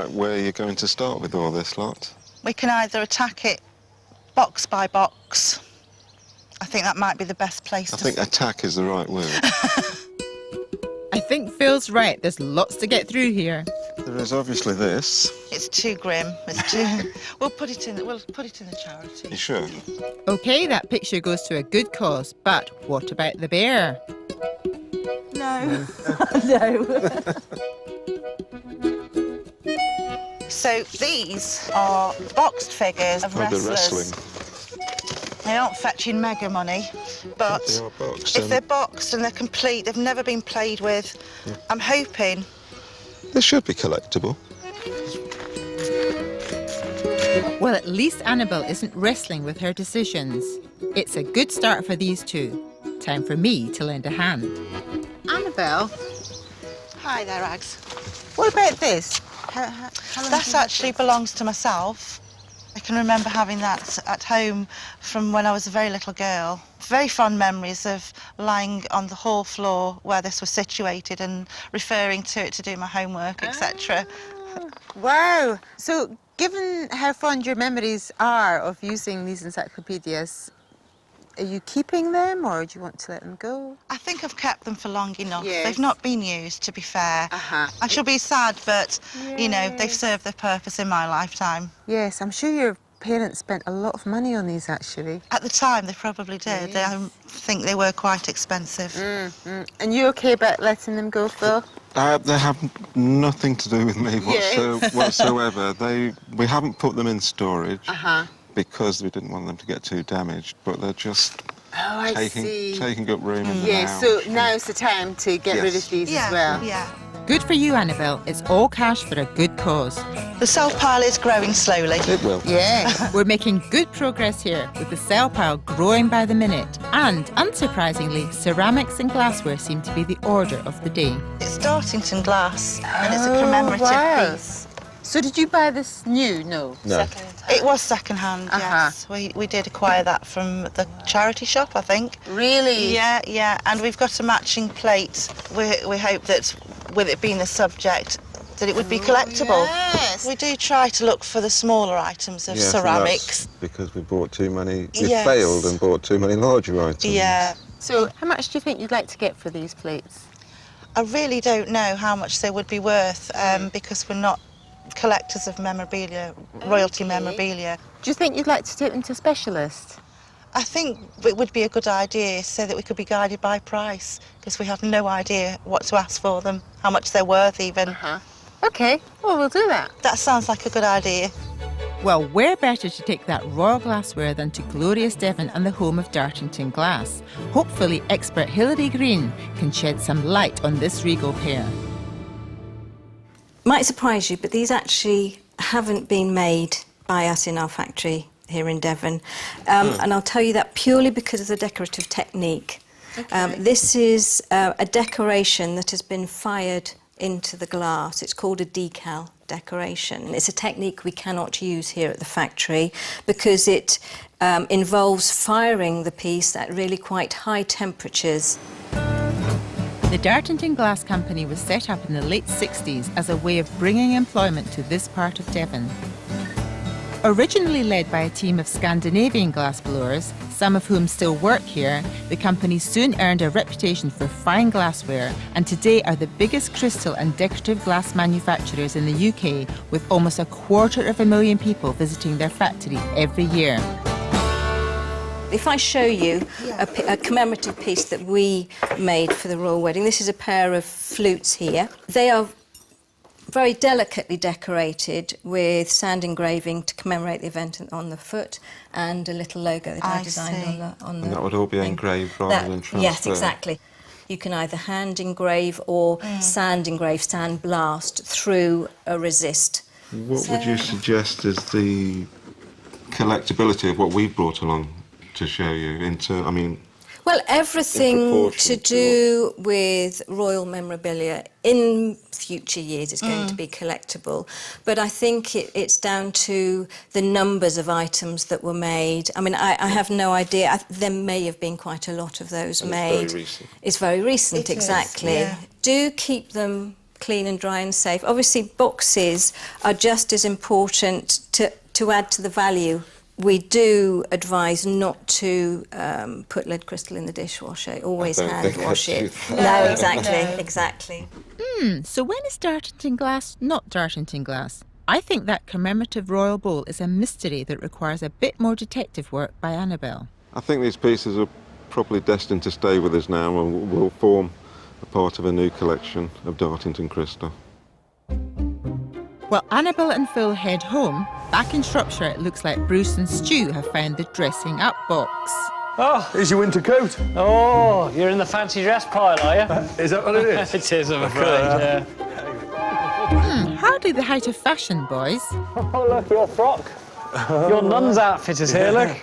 out where you're going to start with all this lot? We can either attack it box by box. I think that might be the best place I think attack is the right word. I think Phil's right. There's lots to get through here. There is obviously this. It's too grim. It's too... We'll put it in the charity. You sure? OK, that picture goes to a good cause, but what about the bear? No. No. So these are boxed figures of wrestlers. The wrestling. They aren't fetching mega money, but They are boxed, if they're boxed and they're complete, they've never been played with, I'm hoping... They should be collectible. Well, at least Annabelle isn't wrestling with her decisions. It's a good start for these two. Time for me to lend a hand. Annabelle? Hi there, Ags. What about this? That actually belongs to myself. I can remember having that at home from when I was a very little girl. Very fond memories of lying on the hall floor where this was situated and referring to it to do my homework, etc. Wow. So, given how fond your memories are of using these encyclopedias, are you keeping them or do you want to let them go? I think I've kept them for long enough. Yes. They've not been used, to be fair. Uh-huh. I shall be sad, but, you know, they've served their purpose in my lifetime. Yes, I'm sure your parents spent a lot of money on these, actually. At the time, they probably did. Yes. I think they were quite expensive. And you OK about letting them go, Phil? They have nothing to do with me whatsoever. We haven't put them in storage because we didn't want them to get too damaged, but they're just taking up room in the house. So now's the time to get rid of these as well. Yeah. Good for you, Annabelle. It's all cash for a good cause. The cell pile is growing slowly. It will. Yes. We're making good progress here, with the cell pile growing by the minute. And, unsurprisingly, ceramics and glassware seem to be the order of the day. It's Dartington glass, and it's a commemorative piece. So did you buy this new? No. It was second-hand, yes. We did acquire that from the charity shop, I think. Really? Yeah. And we've got a matching plate. We hope that, with it being the subject, that it would be collectible. Yes. We do try to look for the smaller items of ceramics. Because we bought too many. We Yes. failed and bought too many larger items. Yeah. So how much do you think you'd like to get for these plates? I really don't know how much they would be worth because we're not collectors of memorabilia, royalty memorabilia. Do you think you'd like to take them to specialists? I think it would be a good idea so that we could be guided by price, because we have no idea what to ask for them, how much they're worth even. OK, well, we'll do that. That sounds like a good idea. Well, where better to take that royal glassware than to glorious Devon and the home of Dartington Glass? Hopefully, expert Hilary Green can shed some light on this regal pair. Might surprise you, but these actually haven't been made by us in our factory here in Devon. And I'll tell you that purely because of the decorative technique. This is a decoration that has been fired into the glass. It's called a decal decoration. It's a technique we cannot use here at the factory because it involves firing the piece at really quite high temperatures. The Dartington Glass Company was set up in the late 60s as a way of bringing employment to this part of Devon. Originally led by a team of Scandinavian glassblowers, some of whom still work here, the company soon earned a reputation for fine glassware and today are the biggest crystal and decorative glass manufacturers in the UK, with almost 250,000 people visiting their factory every year. If I show you a commemorative piece that we made for the royal wedding, this is a pair of flutes here. They are very delicately decorated with sand engraving to commemorate the event on the foot and a little logo that I designed on the And that would all be engraved rather than transferred. Yes, exactly. You can either hand engrave or sand engrave, sand blast through a resist. What would you suggest is the collectability of what we've brought along to show you well, everything proportion to do with royal memorabilia in future years is going to be collectible. But I think it's down to the numbers of items that were made. I mean, I have no idea. There may have been quite a lot of those made. It's very recent. It's very recent, It is, exactly. yeah. Do keep them clean and dry and safe. Obviously, boxes are just as important to add to the value. We do advise not to put lead crystal in the dishwasher. Always hand wash it. No, exactly. So when is Dartington glass not Dartington glass? I think that commemorative royal bowl is a mystery that requires a bit more detective work by Annabelle. I think these pieces are probably destined to stay with us now and will form a part of a new collection of Dartington crystal. While Annabelle and Phil head home, back in Shropshire it looks like Bruce and Stu have found the dressing up box. Oh, here's your winter coat. Oh, you're in the fancy dress pile, are you? Is that what it is? It is, I'm afraid, yeah. Hardly the height of fashion, boys. Oh, look, your frock. Your nun's outfit is here, look.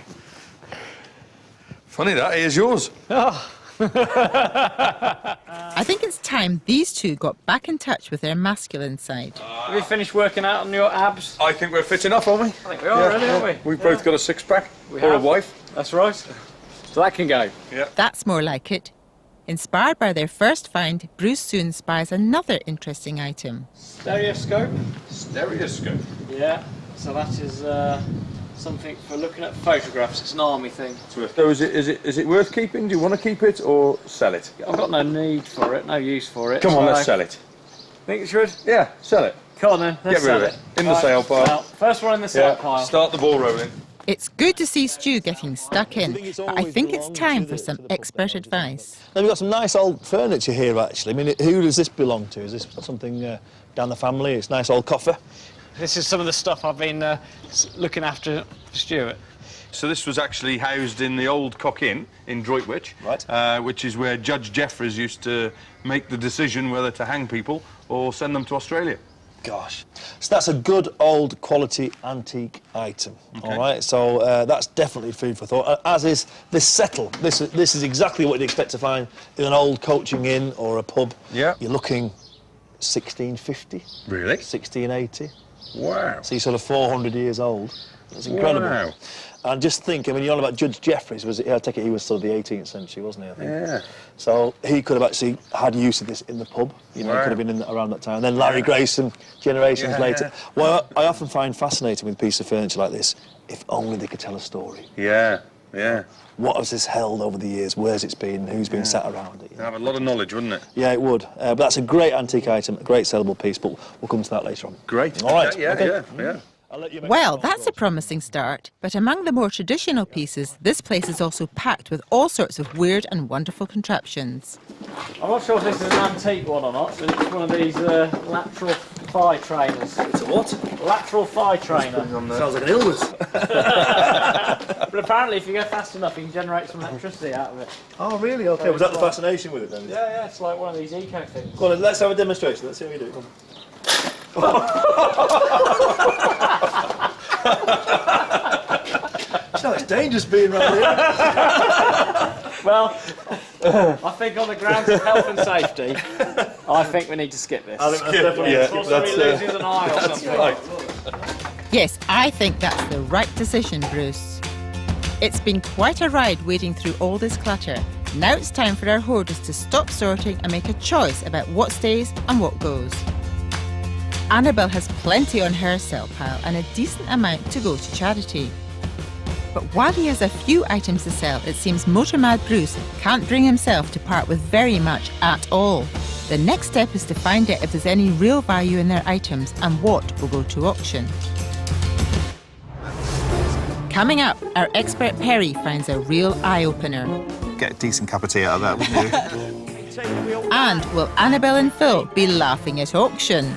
Funny that, here's yours. Oh. I think it's time these two got back in touch with their masculine side. Have you finished working out on your abs? I think we're fit enough, aren't we? I think we are, really, aren't we? We've both got a six-pack, We or have. a wife. That's right. So that can go. Yeah. That's more like it. Inspired by their first find, Bruce soon spies another interesting item. Stereoscope. Stereoscope. Yeah, so that is something for looking at photographs. It's an army thing. So is it worth keeping? Do you want to keep it or sell it? I've got no need for it, no use for it. Come on, so let's sell it. Think it should? Yeah, sell it. Come on then, let's Get rid of sell it. In the sale pile. Well, first one in the sale pile. Start the ball rolling. It's good to see Stu getting stuck in, but I think it's time for some expert advice. Now, we've got some nice old furniture here, actually. I mean, who does this belong to? Is this something down the family? It's nice old coffer. This is some of the stuff I've been looking after for Stuart. So this was actually housed in the old Cock Inn in Droitwich, Right. which is where Judge Jeffreys used to make the decision whether to hang people or send them to Australia. Gosh. So that's a good old quality antique item, Okay. all right? So that's definitely food for thought, as is this settle. This is exactly what you'd expect to find in an old coaching inn or a pub. Yeah. You're looking 1650, Really? 1680. Wow. So you're sort of 400 years old. That's incredible. Wow. And just think, I mean, you're on about Judge Jeffreys, I take it he was sort of the 18th century, wasn't he, I think? Yeah. So he could have actually had use of this in the pub, you know, Wow. he could have been in around that time. And then Larry Grayson, generations Yeah, later. yeah. What I often find fascinating with a piece of furniture like this, if only they could tell a story. Yeah, yeah. What has this held over the years? Where's it's been? Who's been sat around it? It'd have a lot of knowledge, wouldn't it? Yeah, it would. But that's a great antique item, a great sellable piece, but we'll come to that later on. Great. All right. Okay, yeah, okay. yeah. I'll let you make Well, the that's a promising start, but among the more traditional pieces, this place is also packed with all sorts of weird and wonderful contraptions. I'm not sure if this is an antique one or not, but it's one of these lateral thigh trainers. It's a what? Lateral thigh trainer. Sounds like an illness. But apparently if you go fast enough, you can generate some electricity out of it. Oh, really? Okay. Was that the fascination with it then? Yeah, yeah, it's like one of these eco things. Go on, let's have a demonstration. Let's see how you do it. No, it's dangerous being around here. Well, I think on the grounds of health and safety, I think we need to skip this. I think that's definitely Possibly loses an eye or something. right. Yes, I think that's the right decision, Bruce. It's been quite a ride wading through all this clutter. Now it's time for our hoarders to stop sorting and make a choice about what stays and what goes. Annabelle has plenty on her sell pile and a decent amount to go to charity. But while he has a few items to sell, it seems Motor Mad Bruce can't bring himself to part with very much at all. The next step is to find out if there's any real value in their items and what will go to auction. Coming up, our expert Perry finds a real eye-opener. Get a decent cup of tea out of that, wouldn't you? And will Annabelle and Phil be laughing at auction?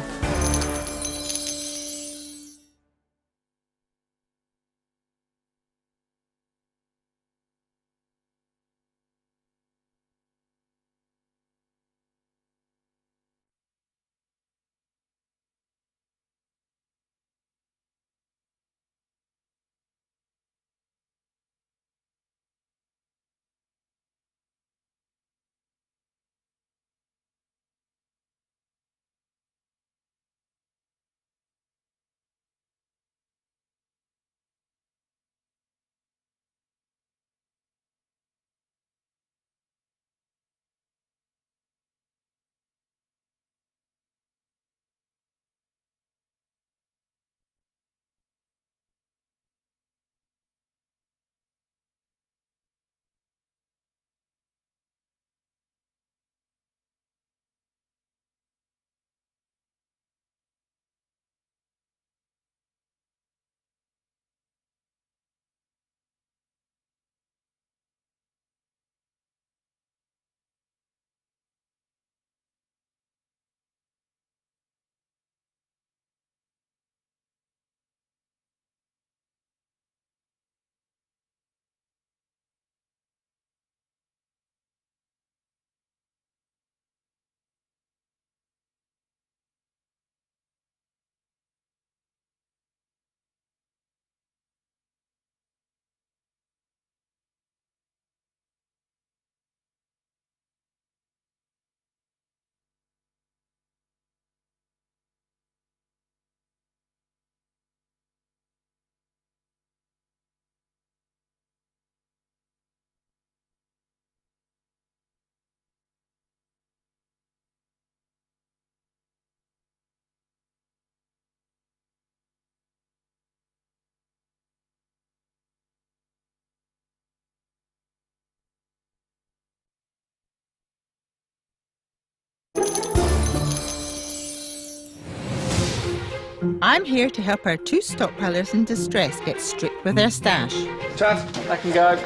I'm here to help our 2 stockpilers in distress get strict with their stash. Chad, I can go.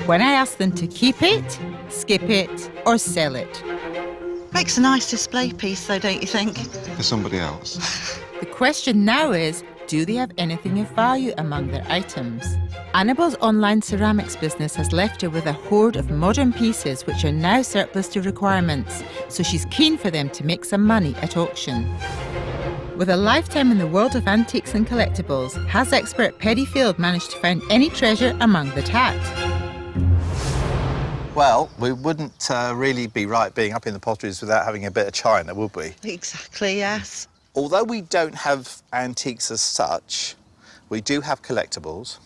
When I ask them to keep it, skip it, or sell it. Makes a nice display piece though, don't you think? For somebody else. The question now is, do they have anything of value among their items? Annabelle's online ceramics business has left her with a hoard of modern pieces which are now surplus to requirements, so she's keen for them to make some money at auction. With a lifetime in the world of antiques and collectibles, has expert Perry Field managed to find any treasure among the tat? Well, we wouldn't really be right being up in the potteries without having a bit of china, would we? Exactly, yes. Although we don't have antiques as such, we do have collectibles,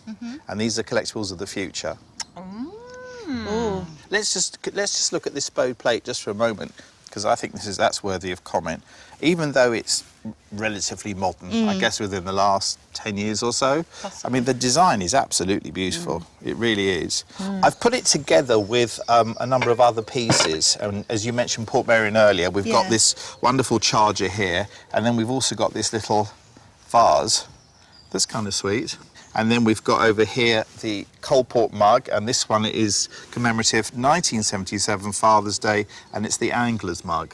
and these are collectibles of the future. Oh. Let's just look at this bowed plate just for a moment, because I think that's worthy of comment. Even though it's relatively modern, I guess within the last 10 years or so, I mean, the design is absolutely beautiful. It really is. I've put it together with a number of other pieces, and as you mentioned Port Merion earlier, we've got this wonderful charger here, and then we've also got this little vase that's kind of sweet. And then we've got over here the Coalport mug, and this one is commemorative 1977 Father's Day, and it's the Angler's mug.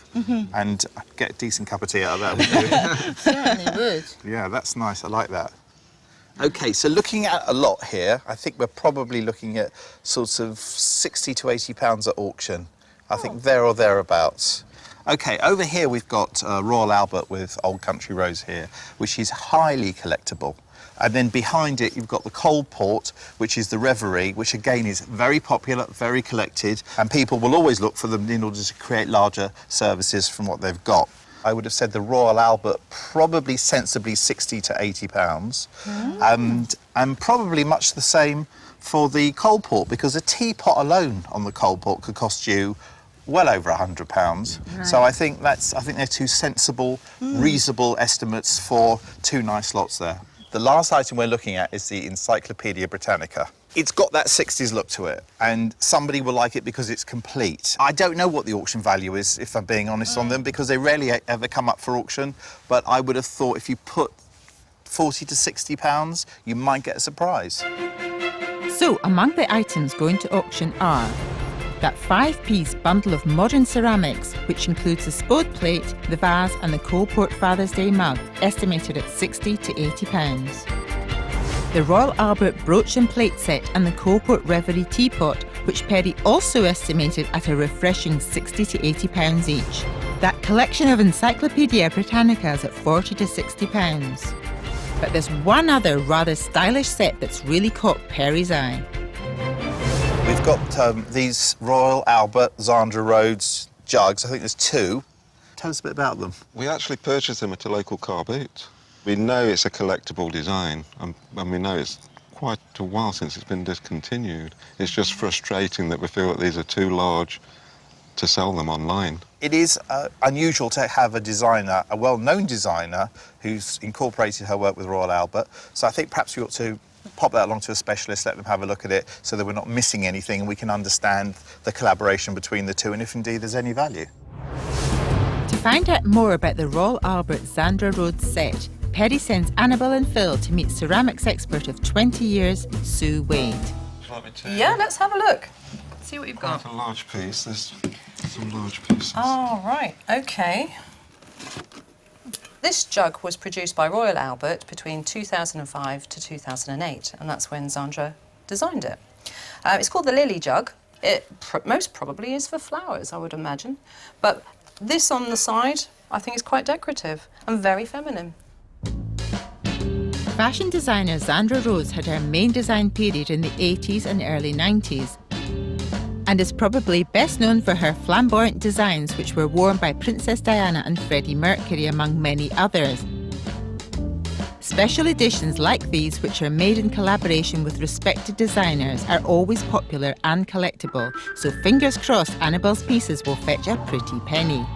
And I'd get a decent cup of tea out of that, wouldn't you? Certainly would. Yeah, that's nice, I like that. OK, so looking at a lot here, I think we're probably looking at sorts of £60 to £80 at auction. I think there or thereabouts. OK, over here we've got Royal Albert with Old Country Rose here, which is highly collectible. And then behind it, you've got the Coalport, which is the Reverie, which again is very popular, very collected, and people will always look for them in order to create larger services from what they've got. I would have said the Royal Albert, probably sensibly £60 to £80, and probably much the same for the Coalport, because a teapot alone on the Coalport could cost you well over £100. Right. So I think they're 2 sensible, reasonable estimates for 2 nice lots there. The last item we're looking at is the Encyclopedia Britannica. It's got that 60s look to it, and somebody will like it because it's complete. I don't know what the auction value is, if I'm being honest on them, because they rarely ever come up for auction, but I would have thought if you put £40 to £60, you might get a surprise. So, among the items going to auction are that 5-piece bundle of modern ceramics, which includes the Spode plate, the vase and the Coalport Father's Day mug, estimated at £60 to £80. The Royal Albert brooch and plate set and the Coalport Reverie teapot, which Perry also estimated at a refreshing £60 to £80 each. That collection of Encyclopedia Britannicas at £40 to £60. But there's one other rather stylish set that's really caught Perry's eye. We've got these Royal Albert Zandra Rhodes jugs. I think there's 2. Tell us a bit about them. We actually purchased them at a local car boot. We know it's a collectible design, and we know it's quite a while since it's been discontinued. It's just frustrating that we feel that these are too large to sell them online. It is unusual to have a designer, a well-known designer, who's incorporated her work with Royal Albert. So I think perhaps we ought to pop that along to a specialist, let them have a look at it, so that we're not missing anything and we can understand the collaboration between the 2 and if indeed there's any value. To find out more about the Royal Albert Zandra Rhodes set, Perry sends Annabelle and Phil to meet ceramics expert of 20 years, Sue Wade. Yeah, let's have a look. See what you've got. Quite a large piece. There's some large pieces. Oh, right, OK. This jug was produced by Royal Albert between 2005 to 2008, and that's when Zandra designed it. It's called the Lily jug. It most probably is for flowers, I would imagine. But this on the side, I think is quite decorative and very feminine. Fashion designer Zandra Rhodes had her main design period in the 80s and early 90s, and is probably best known for her flamboyant designs which were worn by Princess Diana and Freddie Mercury, among many others. Special editions like these, which are made in collaboration with respected designers, are always popular and collectible, so fingers crossed Annabelle's pieces will fetch a pretty penny.